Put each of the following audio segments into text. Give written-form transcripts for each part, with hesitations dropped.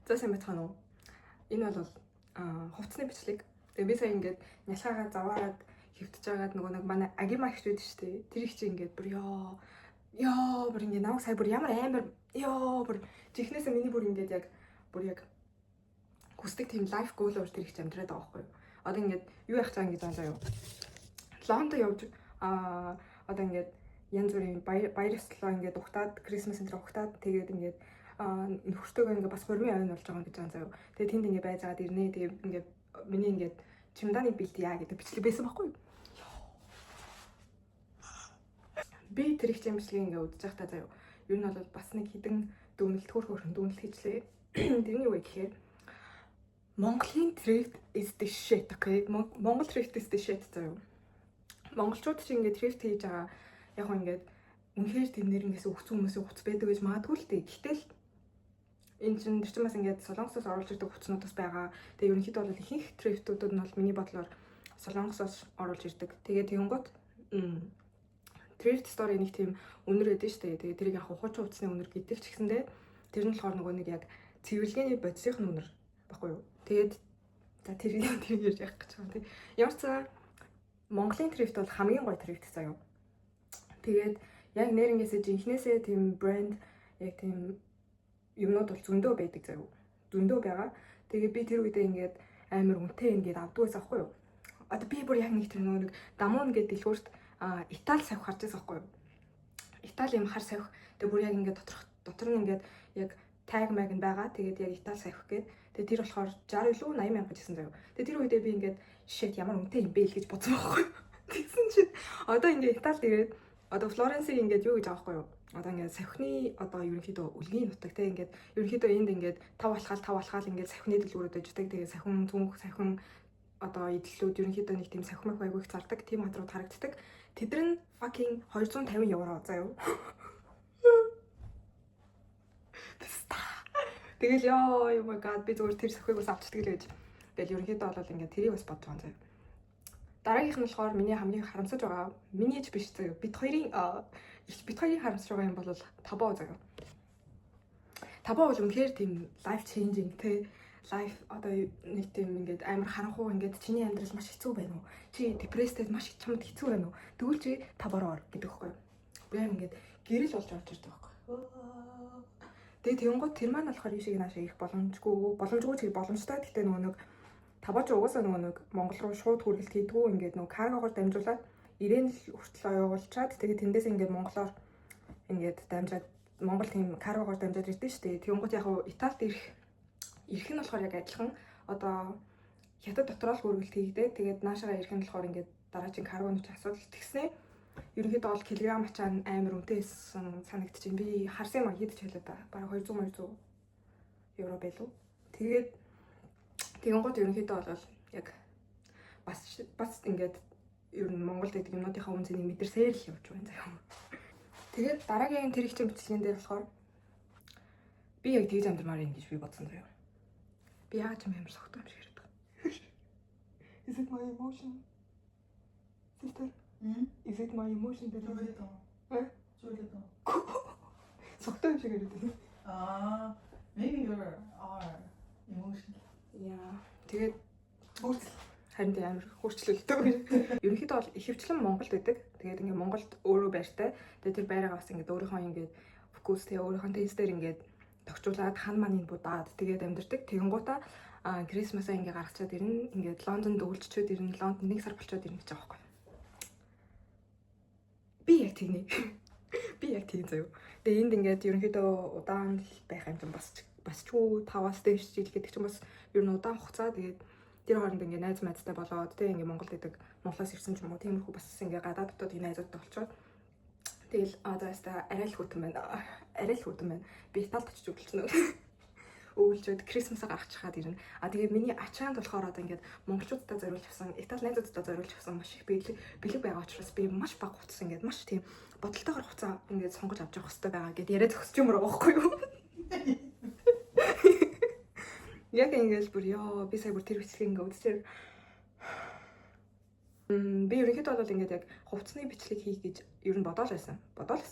За сайн байцгаана уу? Энэ бол хувцсны бичлэг. Тэгээ би сая ингээд нялхаагаа заваараад хөвтөж байгаад нөгөө нэг манай агима ихтэй шүү дээ. Тэр их чи ингээд бүр ёо бүр ингээд намайг сая бүр ямар амар ёо бүр чихнээсээ миний бүр ингээд яг хүсдэг тийм лайф гоол өөр тэр их чи амьдраад байгаа байхгүй юу? Одоо ингээд юу яах цаа ингэж байгаа заа юу? Лондо явж одоо ингээд янз бүрийн баярслаа ингээд ухтаад Крисмас энэ ухтаад тэгээд ингээд нөхөртөөгөө ингээ бас хурмын ойн болж байгаа гэж байгаа заяа. Тэгээ тэнд ингээ байж байгаад ирнэ. Тэгээ ингээ миний ингээ чемоданы бэлт яа гэдэг бичлэг байсан байхгүй юу? Би тэр их чимшлиг ингээ үзэж байхдаа заяа. Ер нь бол бас нэг хідэн дүгнэлт хөөрхөн дүгнэлт хийжлээ. Тэрний юу гэхээр Монголын thrift is the shit, okay? Монгол thrift is the shit заяа. Монголчууд чи ингээ thrift хийж байгаа яг хөө ингээ үнэхээр тэрнэр ингээс өгц хүмүүсийн хувц байдаг гэж магадгүй л дээ. Гэтэл энэ чинь тэр чинь бас ингээд солонгосоос оруулж ирдэг хувцснуудаас байгаа. Тэгээ ерөнхийдөө бол ихэнх thrift-уудад нь бол миний бодлоор солонгосоос оруулж ирдэг. Тэгээ тэгэнгუთ thrift store нэг тийм үнэр өгдөн штэ. Тэгээ тэрийг яг хуучин хувцсны үнэр гэдэг ч гэсэндээ тэр нь болохоор нөгөө нэг яг цэвэрлэгээний бодисынх нь үнэр баггүй юу. Тэгээд за тэр ярьж явах гэж байгаа тийм. Ямар ч цаа Монголын thrift бол хамгийн гоё thrift заяа. Тэгээд яг нэрнгээсээ жинхнээсээ тийм брэнд яг тийм юмнууд бол зөндөө байдаг заяа. Зөндөө байгаа. Тэгээ би тэр үедээ ингээд амар үнэтэй ингээд авдгүйс аахгүй юу. Одоо би бүр яг нэг тэр нэг дамуун гэдэг дэлгүүрт Итали савх харж байсан аахгүй юу. Итали юм хар савх. Тэгээ бүр яг ингээд дотор нь ингээд яг таг маг нь байгаа. Тэгээд яг Итали савх гээд. Тэгээ тэр болохоор 60 илүү 80 мянга гэсэн заяа. Тэгээ тэр үедээ би ингээд shit ямар үнэтэй юм бэ л гэж бодсон байхгүй юу. Тэгсэн чинь одоо ингээд Италид ирээд одоо Флоренцийг ингээд юу гэж байгаа байхгүй юу. Одоо ингээд савхны одоо ерөнхийдөө үлгийн нутаг те ингээд ерөнхийдөө энд ингээд тав алхаал ингээд савхны дэлгүүрүүд аждаг. Тэгээ савхин цүнх савхин одоо идэллүүд ерөнхийдөө нэг тийм савхмах байгүйг зардаг тийм хадрууд харагддаг. Тэдэр нь fucking 250 евро заяа. Тэгэл ёо oh my god би зүгээр тэр савхыг бас авчдаг л гэж. Тэгэл ерөнхийдөө бол ингээд тэрийг бас бодож байгаа заяа. Дараагийнх нь болохоор миний хамгийн харамсаж байгаа миний ч биш заяа. Бид хоёрын харамсаж байгаа юм бол табоо заяа. Табоо бол үнэхээр тийм life changing те life одоо нэг тийм ингээд амар харанхуу ингээд чиний амьдрал маш хэцүү байна уу? Чи депресстэд маш чамд хэцүү байна уу? Тэгвэл чи табороор гэдэг байхгүй юу? Би ингээд гэрэл болж орж ирдэг байхгүй юу? Тэгээ тэгэнгუთ тэр маань болохоор юу шиг наашаа их боломжгүй ч боломжтой. Гэхдээ нөгөө нэг табаач угаасаа нөгөө нэг Монгол руу шууд хүргэлт хийдгүү ингээд нөгөө каргогоор дамжуулаад ирээн л хүртэл явуулчаад тэгээ тэндээс ингээд монголоор ингээд дамжаад Монгол тийм каргогоор дамжаад ирдэ штэ. Тэгэнгუთ яг Италид ирэх нь болохоор яг адилхан одоо хятад дотроо л хүргэлт хийгдээ. Тэгээд наашаа ирэх нь болохоор ингээд дараагийн каргоны асуудал тэгснэ. Ерөнхийдөө бол килограмм ачаан амар үнэтэйсэн санагдчихэв. Би харсан юм хэд ч хэлээд бараг 200 евро байлуу. Тэгээд тэгэнгუთ ерөнхийдөө бол яг бас ингээд ер нь Монголд гэдэг юмнуудынхаа үнцнийг мэдэрсээр л явж байна заяа. Тэгээд дараагийн тэр их чинь бичлэгэн дээр болохоор би яг тэгж амьдрмаар юм гэж би бодсон заяа. Би яагаад ч юм амар согтоо юм шиг яриад байгаа. Is it my emotion? Sister? Is it my emotion? Согтоо юм шиг яриад байна. Maybe you are emotional. Яа. Тэгээд харин тийм амар хурцлөлтөө. Ерөнхийдөө бол ихэвчлэн Монголд байдаг. Тэгээд ингээд Монголд өөрөө байртай. Тэгээд тэр байраагаа бас ингээд өөрийнхөө ингээд фокус тэгээ өөрийнхөө тестээр ингээд тогтчуулаад хан маань будаад тэгээд амьдэрдэг. Тэгэнгуутаа Крисмасаа ингээд гаргачаад ирнэ. Ингээд Лондонд өвлжчөөд ирнэ. Лондонд 1 сар болчиход ирнэ гэж байгаа байхгүй. Би яг тэгнэ. Би яг тийм заяа. Тэгээд энд ингээд ерөнхийдөө удаан байх юм чинь бас ч 5-аас дээш жил гэдэг чинь бас ер нь удаан хугацаа. Тэгээд тэр хооронд ингээд найз майзтай болоод тэг ингээд Монголд идэг Монголоос ирсэн ч юм уу тиймэрхүү бас ингээд гадаад дотоод найзуудтай болчиход тэгэл ааста арай л хөтөн байна. Арай л хөтөн байна. Би Италид очиж өвлжнө. Өвлжөөд Крисмасаа гаргачихад ирнэ. Тэгээ миний ачаанд болохоор одоо ингээд монголчуудтай зориулж авсан, Итали найзуудтай зориулж авсан маш их бэлэг байгаа учраас би маш бага хугацаа ингээд маш тийм бодолтойгоор хугацаа ингээд сонгож авч явах хэрэгтэй байгаа гэдээ яриад зогсож юмроо байхгүй юу? Яг ингээд бүр ёо би сая бүр тэр бичлэгийг ингээд үзчихээр би ерөнхийдөө бол ингээд яг хувцсны бичлэг хийх гэж ер нь бодоол байсан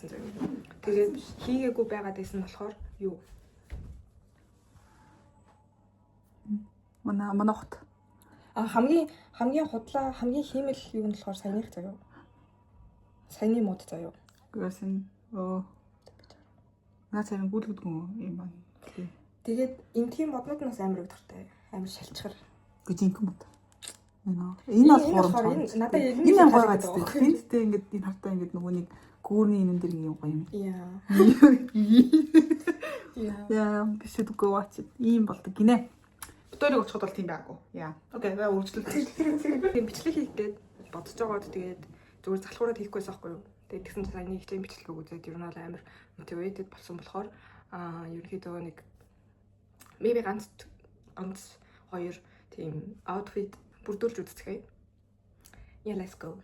заяа. Тэгээд хийгээгүй байгаад байсан болохоор юу Манай хот. хамгийн худлаа хамгийн хиймэл юу нь болохоор саяных заяа. Саяны мод заяа. Гэсэн наа царин гүйлгдгүн юм байна. Тэгээд энэ тийм моднууд нас амар өгдөртэй. Амар шалчгар. Гэж ингэм бод. Энэ бол хоромч. Надаа яг энэ гоё газтай. Тэнцтэй ингээд энэ хартаа ингээд нөгөө нэг гүүрний энэ дэр юм гоё юм. Яа, би should go watch it. Ийм болдог гинэ. Өтөрийг очиход бол тийм байгаагүй. Яа. Окей, за үргэлжлүүлээ. Тийм бичлэг хийх гээд бодож байгаад тэгээд зүгээр залхуураад хийхгүйс аахгүй юу. Тэгээд тэгсэн чинь саяны хичээл бичлэг үзээд ер нь бол амар motivated болсон болохоор ерөнхийдөө нэг maybe ганц хоёр тийм outfit бүрдүүлж үзчихье. Yeah, let's go.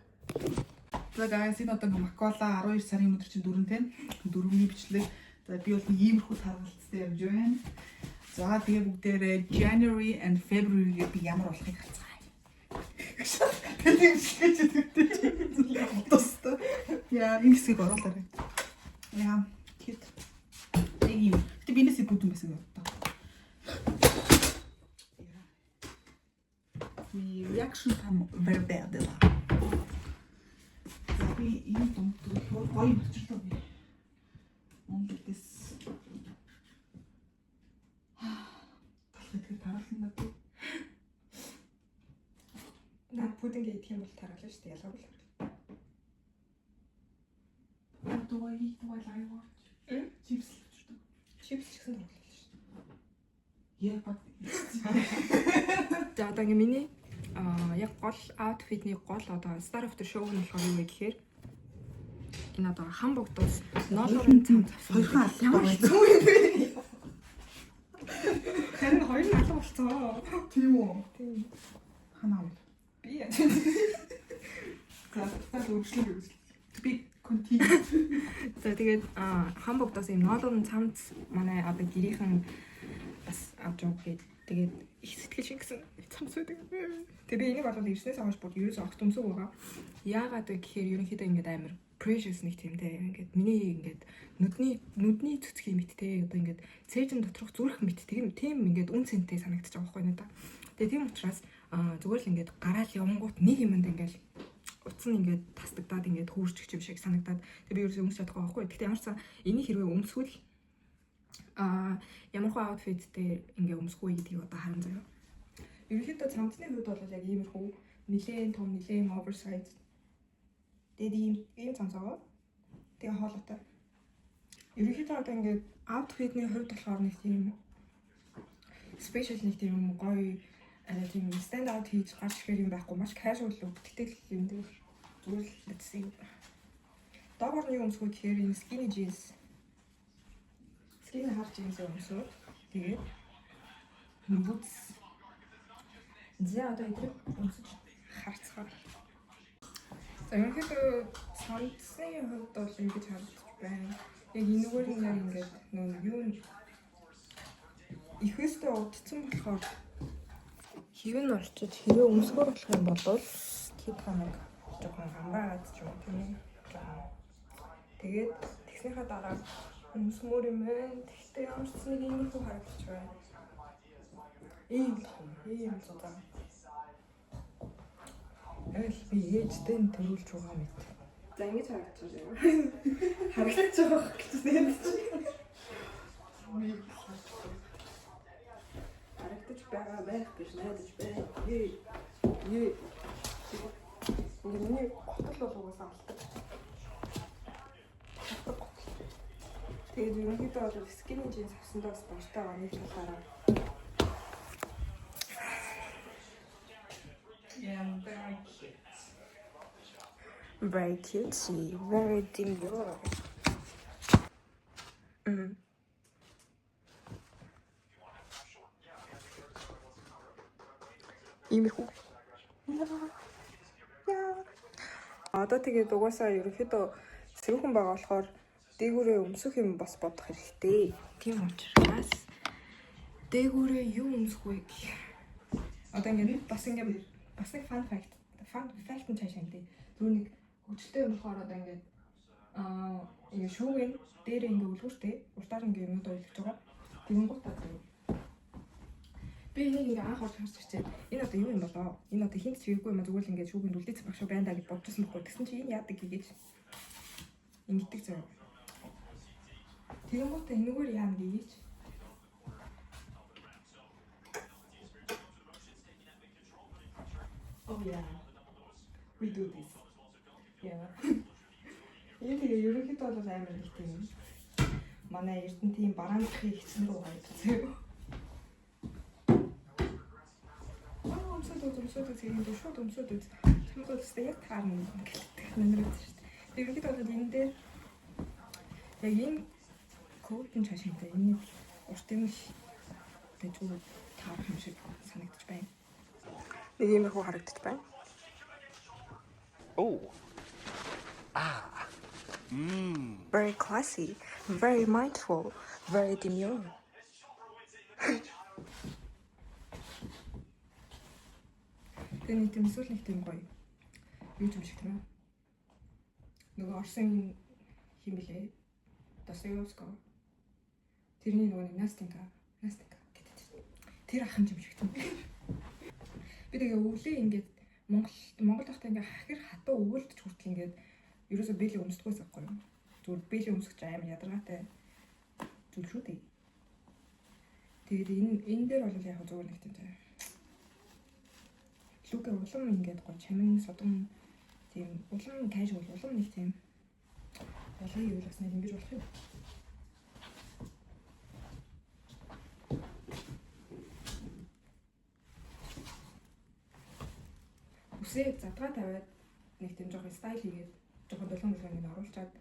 За guys, энэ одоо Макола 12 сарын өдөр чинь 4 тийм. 4-ний бичлэг. За би бол иймэрхүү таргалцтай явж байна. За тэгээ бүгдээрээ January and February гээ би ямар болохыг харцгаая. Тэгээд шигэж өгдөө. Тостой. Яа, энэ хэсгийг оруулаарай. Яа, кит. Ийм. Тэ бинээс бүтэн байсан юм даа. Ми reaction там вербэдэ. За би энэ том гоё болчихлоо би. Ондэс. Талхыг таруулсан надад. Наад пудинг идэх юм бол тараглаа шүү дээ. Ялгаагүй. Дуай лайвар. Чипс л. Чипс ч гэсэн тараглаа шүү дээ. Яа бат. За одоо ингээ миний яг гол outfit-ний гол одоо star of the show нь болохоор юу вэ гэхээр энэ одоо хамбогдоос ноолорын цамц Хоёрхан албаа ямар зүү юм бэ? Харин хоёр нь алга болцоо. Тийм үү? Тийм. Ханаа. Би яа. За үргэлжлүүлээ. Би continue. За тэгээд хамбогдоос юм ноолорын цамц манай одоо гэрийнхэн бас авч өгөөд тэгээд их сэтгэл шингэсэн цамц байдаг. Тэгээд би энийг болоод ирснээс хойш бүр ерөөсөө огт өмсөг байгаа. Яагаад вэ гэхээр ерөнхийдөө ингээд амар precious нэг тиймтэй. Ингээд миний ингээд нүдний цэцгийн мэттэй одоо ингээд цээжин доторх зүрх мэт тийм ингээд үн цэнтэй санагдчих байгаа байхгүй надаа. Тэгээд тийм учраас зүгээр л ингээд гараал явангууд нэг юмд ингээд утас нь ингээд тасдагдаад ингээд хөөрчих юм шиг санагдаад тэгээд би ерөөсөө өмсөж чадахгүй байхгүй. Гэхдээ ямар ч сан энийг хэрвээ өмсвөл ямар хөө outfit дээр ингээ өмсөхгүй гэдгийг одоо харан заяа. Ерөнхийдөө цамцны хувьд бол яг иймэрхүү нэлээд том нэлээд oversize. Тэгээд ийм цамц байгаа. Тэгээ хоолойтой. Ерөнхийдөө одоо ингээ outfit-ний хувьд болохоор нэг тийм special нэг тийм гоё тийм stand out хийж гарч ирэх юм байхгүй маш casual look тэгтэл юм дээр зүгээр л let's see. Доогоор нэг өмсгөө гэхээр энэ skinny jeans энэ харж байгаа юмсууд тэгээд бүүц зэ одоо идрэг өмсөж харцгаа. За ерөнхийдөө цамцны хувьд бол ингэж харагдаж байна. Яг энэгээр нь яг ингээд нөө юу ихэвчлэн удцсан болохоор хэвэн орчиж хэвээ өмсгөр болох юм бол кит хамаг жоохон хамраад ч юм тийм. Тэгээд тэгснийхаа дараа өмсмөр юм байна. Тэгтээ ямар ч нэг юм их харагдаж байна. Ийм том, ийм зузаан. Эл би ээжтэй төрүүлж байгаа мэт. За ингэж харагдаж байна. Харагдаж байгаа гэсэн юм чи. Харагдаж байгаа байх гэж найдаж байна. Ээ. Миний готл бол угаасаа алдаг. Тэгээд ерөнхийдөө бол skinny jeans авсандаа бас баяртай байгаа нэг талаараа. Yeah, very cute. Very cutesy, very demure. Иймэрхүү. Одоо тэгээд угаасаа ерөнхийдөө сэрүүхэн байгаа болохоор дээгүүрээ өмсөх юм бас бодох хэрэгтэй. Тийм учраас дээгүүрээ юу өмсөх вэ гэх. Одоо ингээд бас нэг fun fact нь цаашаа ингээд зүгээр нэг хөвчлөлтэй юм болохоор одоо ингээд ингээд шүүгэн дээр ингээд үлгүүртэй уртаар ингээд юмнууд ойлгож байгаа. Тэгэнгүүт одоо Би энийг ингээ анх орж харж ирчээ. Энэ одоо юу юм болоо? Энэ одоо хинт ч хэрэггүй юм зүгээр л ингээ шүүгэнд үлдээц багш байна даа гэж бодчихсон байхгүй. Тэгсэн чи энэ яадаг гэж ингэдэг заяа. Тэгэнгүүтээ энэгээр яана гэж. Oh yeah. We do this. Yeah. Энэ тэгээ ерөнхийдөө бол амар их тийм. Манай Эрдэнэ тийм бараандахыг хийсэн рүү хайдаг. Өмсөд тэгээд шууд өмсөд үз. Чамд бол яг таарна гэлдэг нэмэр үү шүү дээ. Тэгээд бол энэ дээр яг энэ коутын чашинтай энэ уртын л тэгээд зүгээр таарах юм шиг санагдаж байна. Нэг иймэрхүү харагдаж байна. Oh. Very classy, very mindful, very demure. Тэний төмсөл нэг тийм гоё. Юу ч юм шиг тийм ээ. Нөгөө Орсын хим билээ. Достоевский. Тэрний нөгөө Настенька гэдэг. Тэр ахын юм шиг тийм. Би тэгээ өвлөө ингээд Монгол дахтаа ингээ хахир хатуу өвөлдөж хүртэл ингээд ерөөсөө бэлэг өмсдөггүйс байхгүй юу? Зүгээр бэлэг өмсөх чинь амар ядаргаатай зүйл шүү дээ. Тэгээд энэ дээр бол яг зүгээр нэг тийм лук улам ингээд гоё чамин содон тийм улам кайжуул улам нэг тийм болгоё юу бас нэг ингэж болох юм. Үсээ задгаа тавиад нэг тийм жоохон стайл хийгээд жоохон долоон ингэ оруулчаад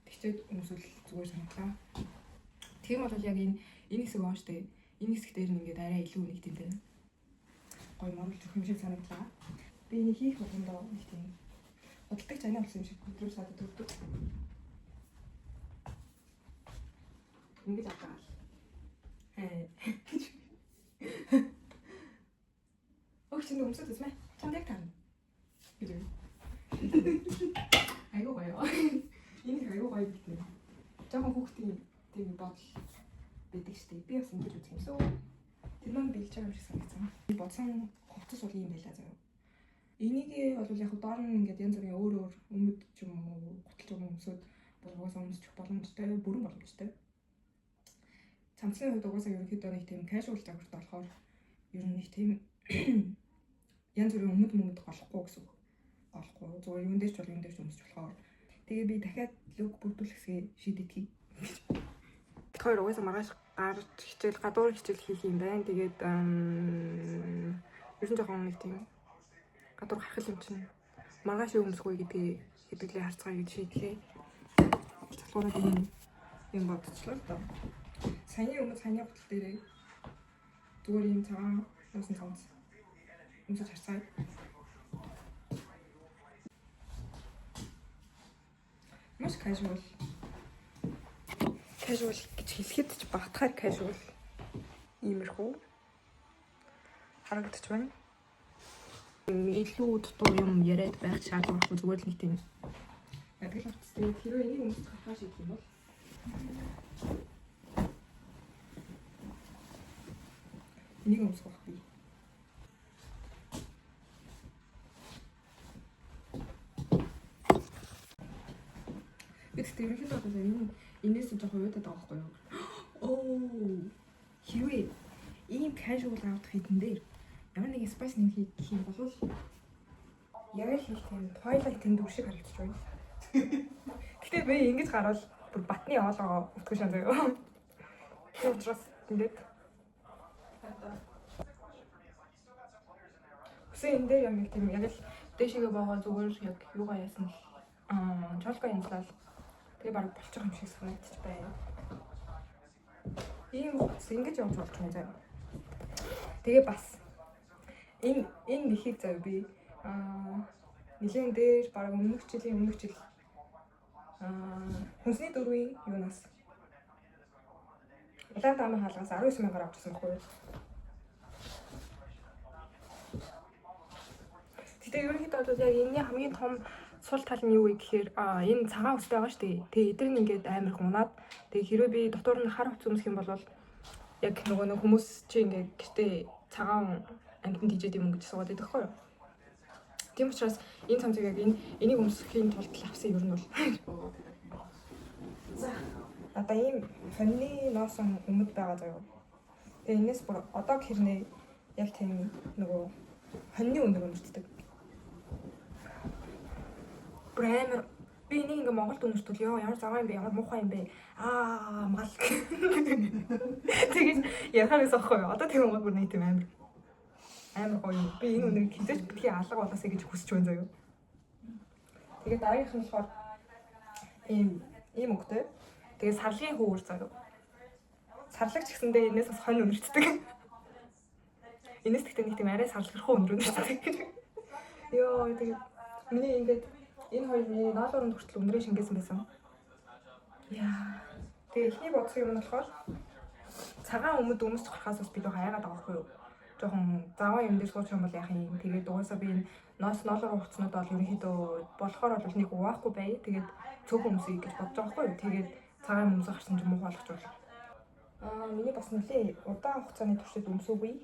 тэгчээд өмсвөл зүгээр санагдлаа. Тийм бол яг энэ хэсэг байгаа штэ. Энэ хэсэг дээр нь ингээд арай илүү нэг тийм гоё морол зөх юм шиг санагдлаа. Би энийг хийх болгондоо нэг тийм бодлогч аяа болсон юм шиг өдрөөр садад төрдөг. Ингэж аваад. Өгч энэ өмсөд үзмэ. Чамд яг тань. Бид. Айгуу гоё. Энэ айгуу гоё гэдэг. Жаахан хүүхдийн тийм бодол байдаг штеп. Би бас ингэж үзэх юмсоо. Тэр маань бэлж байгаа юм шиг санагдсан. Би бодсон хувцас бол юм байлаа заяа. Энийг бол яг доор нь ингээд янз бүрийн өөр өмд ч юм уу, гуталж байгаа өмсөд болгоосоо өмсчих боломжтой, бүрэн боломжтой. Цамцны хувьд угаасаа ерөнхийдөө нэг тийм casual загварт болохоор ер нь нэг тийм янз бүрийн өмд голохгүй гэсэн үг. Голохгүй. Зүгээр юун дээр ч бол юун дээр ч өмсч болохоор. Тэгээ би дахиад лук бүрдүүлэхээ шийдэтгэе. Тэр угаасаа маргааш гарч хичээл гадуур хичээл хийх юм байна. Тэгээд ерөн жоохон нэг тийм гадуур гарах юм чинь маргааш өмсөхгүй гэдгийг хэдүүлээ харцгаая гэж шийдлээ. Цалгуураад юм бодчихлоо л доо. Саяны хотел дээрээ зүгээр юм цагаан нуусан цамц өмсөж харцгаая. Маш casual. Casual гэж хэлэхэд ч багтахаар casual. Иймэрхүү харагдаж байна. Илүү дутуу юм яриад байх шаардлагагүй зүгээр л нэг тийм ядгал утастай хэрвээ энийг өмсөх хатаа шийдэх юм бол энийг өмсөх байх би. Бид ерөнхийдөө бол энэс жоохон уйдаад байгаа байхгүй юу? Оо. Хэрвээ ийм casual outfit-эн дээр ямар нэгэн spice нэг хийх юм бол яг л хийх тийм Twilight-ын дүр шиг харагдаж байна. Гэтэ би ингэж гарвал бүр батны оолгоо утгах шан заяа. Тэр учраас ингээд үсэн энэ дээр яг нэг тийм яг л дэшигээ боогоо зүгээр яг юугаа яасан л чолко янзлал тэгээ баг болчих юм шиг санагдчих байна. Ийм утас ингэж явж болж байна заяа. Тэгээ бас энэ нэхийг заяа би нилийн дээр баг өмнөх жил хүнсний дөрвийн юунаас улаан таамаг хаалгаас 19,000-аар авчихсан байхгүй юу? Тэгтээ ерөнхийдөө бол яг энэний хамгийн том сул тал нь юу вэ гэхээр энэ цагаан үстэй байгаа шүү дээ. Тэгээ эдгээр нь ингээд амар их унаад тэгээ хэрвээ би дотор нь хар хувц өмсөх юм бол яг нөгөө нэг хүмүүс чи ингээ гэртээ цагаан амьтанд хийжээд юм гэж суугаад байдаг хгүй юу. Тийм учраас энэ цамцыг яг энийг өмсөхийн тулд авсан ер нь бол. За одоо ийм фанны носон өмд байгаа заяа. Тэгээ энэс бүр одоо хэрнээ яг тийм нөгөө хоньны өнөг өмсдөг. Брэм би энийг ингээ Монголд өмсдөл ёо ямар заваа юм бэ, ямар муухай юм бэ. Мал. Тэгээд яхаас ахгүй юу. Одоо тийм гол бүр нэг тийм амар гоё. Би энэ өнөгийг хизээч битгий алга болоосэй гэж хүсэж байна заяа. Тэгээд дараагийнх нь болохоор ийм өгтэй. Тэгээд сарлын хүүр заяа. Сарлагч гэсэндээ энэс бас хонь өнөрчдөг. Энэс тэгтээ нэг тийм арай сарлахрах өнөрчдөг. Йоо тэгээд миний ингээд энэ хоёр миний наалууранд хүртэл өнрөө шингээсэн байсан. Яа. Тэгээ ихний бодсон юм нь болохоор цагаан өмд өмсч гарахаас бас бид хаягаад байгаа хгүй юу. Жохон заваа юм дээр суучих юм бол яах юм. Тэгээд угаасаа би энэ ноолоор хуцснууд бол ерөнхийдөө болохоор бол нэг уваахгүй бай. Тэгээд цөөх өмсөе гэж бодож байгаа хгүй юу. Тэгээд цагаан өмсө гарсан ч муу болгож болно. Миний бас нэлээ удаан хугацааны туршид өмсөөгүй.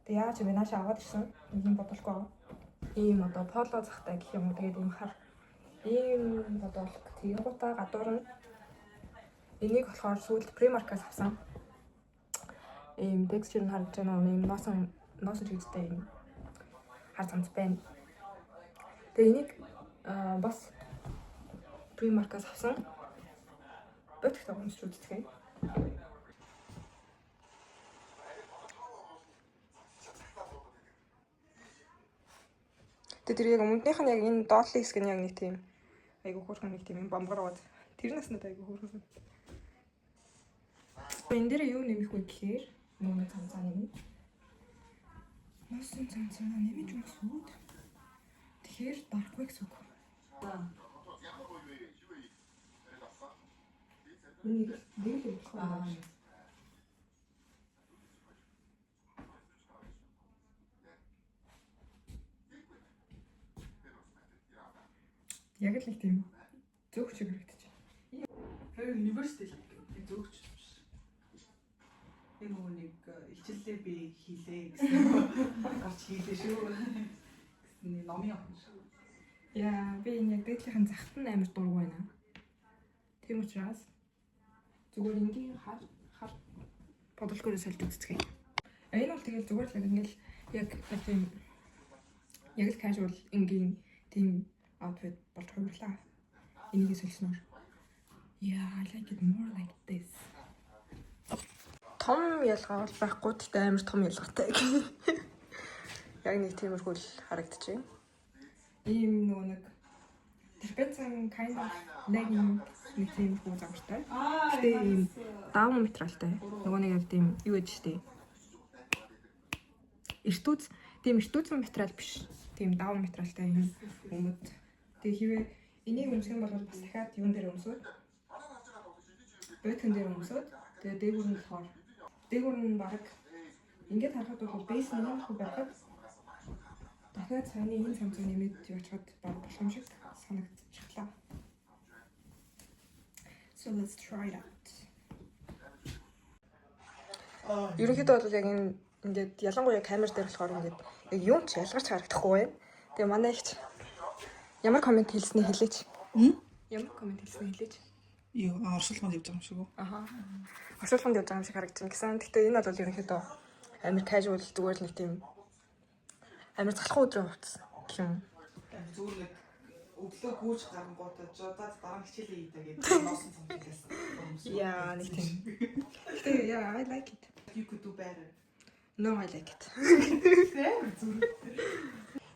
Тэг яаж вэ нааша аваад ирсэн. Ийм бодолгүй байгаа. Ийм одоо поло захтай гэх юм уу. Тэгээд ийм хар ийм бодол тэгэнгуутаа гадуур нь энийг болохоор сүүлд Primark-аас авсан. Ийм texture нь харж байна уу? Ийм носон чигтэй ийм хар цамц байна. Тэгээ энийг бас Primark-аас авсан. Бодгтой өмсч үзтгий. Тэр яг өмнөднийх нь яг энэ доотлын хэсэг нь яг нэг тийм айгу хөөрхөн нэг тийм юм бамгараад тэр наснад айгу хөөрхөн. Энэ дээр юу нэмэх вэ гэхээр нөгөө цамцаа нэмнэ. Носон цамцаа нэмэж өмсвүүд. Тэгэхээр дарахгүй гэсэн үг. Нэг л болохоо. Яг л нэг тийм зөв чиг хэрэгтэй. Тэр университет зөвч. Энэ нөгөө нэг хичээлээ би хийлээ гэсэн гарч хийлээ шүү. Гэсэн номын авах шүү. Яа, би энэ яг дээдлийнхэн захт нь амар дург байна. Тийм учраас зүгээр ингийн хар бодолгоороо сольж үзцгээе. Энэ бол тэгэл зүгээр л ингээл яг тийм яг л casual ингийн тийм outfit болж хувирлаа. Энийг сольсноор. Yeah, I like it more like this. Том ялгаа бол байхгүй гэхдээ амар том ялгаатай. Яг нэг тиймэрхүү л харагдчихэв. Ийм нөгөө нэг тэрпэцэн kind of legging нэг тиймэрхүү загвартай. Тэгээ ийм даун материалтай. Нөгөө нэг яг тийм юу гэж штэ. Эртүүц материал биш. Тийм даун материалтай юм өмд. Тэгээ хивээ энийг өмсөх юм бол бас дахиад юун дээр өмсөв. Бөтгөн дээр өмсөв. Тэгээ дээгүүр нь баг ингээд харахад бол бейс нэмэхгүй байхад дахиад цааны энэ цамцыг нэмээд явуулахад баг болох юм шиг санагдчихлаа. So let's try it out. Ерөнхийдөө бол яг ингээд ялангуяа камер дээр болохоор ингээд яг юм ч ялгарч харагдахгүй байна. Тэгээ манай ихч ямар комент хэлснийг хэлээч. Ямар комент хэлснийг хэлээч. Юу оршуулганд явж байгаа юм шиг үү? Аха. Оршуулганд явж байгаа юм шиг харагдчихна гэсэн. Гэхдээ энэ бол ерөнхийдөө амар casual зүгээр л нэг тийм амар залхуу өдрөө хувцсан гэх юм. Зүгээр нэг өглөө гүйж гарангуудаа жодаад дараа хичээлээ хийдэг гэдэг носон цамцаас. Яа, нэг тийм. Гэхдээ яа, I like it. You could do better. No, I like it. Зүгээр.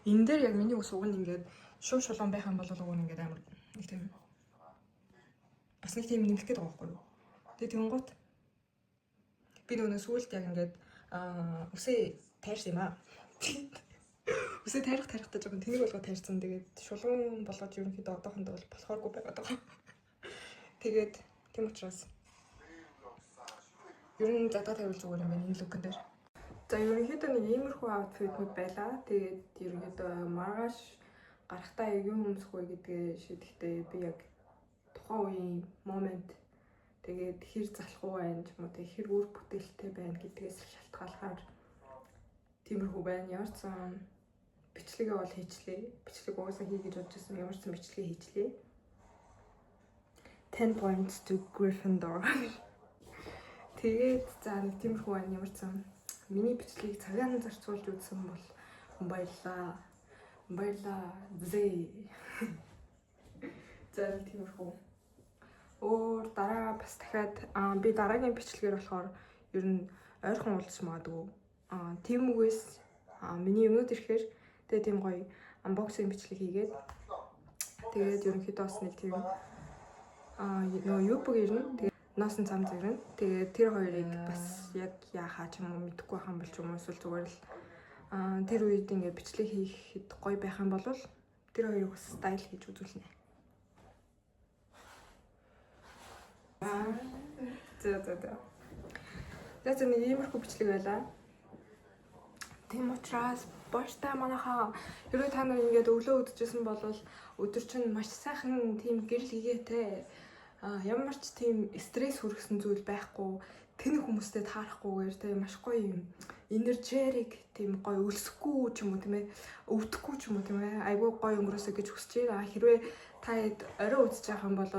Энэ дээр яг миний ус уг нь ингээд шуу шулуун байх юм бол уг нь ингээд амар нэг тийм бас нэг тийм нэмэх гээд байгаа байхгүй юу. Тэгээ тэнгуут би нөгөө сүүлд яг ингээд үсээ тайрсан юм аа. Үсээ тарихтай жоохон тэнэг болгоод тайрсан. Тэгээд шулуун болгоод ерөнхийдөө одоохондоо бол болохооргүй байгаад байгаа. Тэгээд тийм учраас ер нь задаа тавил зүгээр юм байна энэ лүкэн дээр. За ерөнхийдөө нэг иймэрхүү аутфитнууд байлаа. Тэгээд ерөнхийдөө маргааш гарахтаа юу өмсөх вэ гэдгээ шийдэхдээ би яг тухайн үеийн момент Тэгээд хэр залхуу байна ч юм уу тэг хэр үр бүтээлтэй байна гэдгээс шалтгаалгаар тиймэрхүү байна. Ямар ч сан бичлэгээ бол хийчлээ. Бичлэг угаасаа хий гэж бодож байсан. Ямар ч сан бичлэгээ хийчлээ. 10 points to Gryffindor. Тэгээд за нэг тиймэрхүү байна. Ямар ч сан миний бичлэгийг цагаан зарцуулж үзсэн бол баярлаа. Баярлаа. Зээ. За нэг тиймэрхүү. Өөр дараа бас дахиад би дараагийн бичлэгээр болохоор ер нь ойрхон уулзч магадгүй. Тиймээс миний юмнууд ирэхээр тэгээ тийм гоё unboxing бичлэг хийгээд тэгээд ерөнхийдөө бас нэг тийм нөө юбг ирнэ. Тэгээд носон зам зэрэг. Тэгээд тэр хоёрыг бас яг яахаа ч юм уу мэдэхгүй хаан бол ч юм уу эсвэл зүгээр л тэр үед ингээд бичлэг хийхэд гоё байх юм бол тэр хоёрыг бас стайл хийж үзүүлнэ. Тэгээд нэг иймэрхүү бичлэг байлаа. Тийм учраас боштой манайхаа хэрвээ та нар ингээд өглөө үдчихсэн бол өдөр чинь маш сайхан тийм гэрэл хийгээтэй ямар ч тийм стресс хүргэсэн зүйл байхгүй тэнэг хүмүүстэй таарахгүйгээр тийм маш гоё юм энержерик тийм гоё өлсөхгүй ч юм уу тийм ээ өвдөхгүй ч юм уу тийм ээ айгүй гоё өнгөрөөсэй гэж хүсэж байна. Хэрвээ та орой үдчих байх юм бол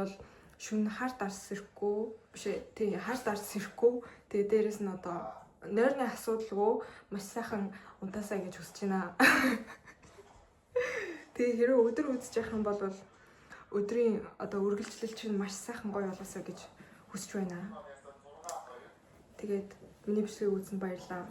шүн хар дарс ирэхгүй биш тийм хар дарс ирэхгүй тэгээ дээрэс нь одоо нойрны асуудалгүй маш сайхан унтаасаа гэж хүсэж байна. Тэгээ хэрвээ өдөр үдчих юм бол өдрийн одоо үргэлжлэл чинь маш сайхан гоё болоосаа гэж хүсэж байна. Тэгээд миний бичлэгийг үзсэнд баярлалаа.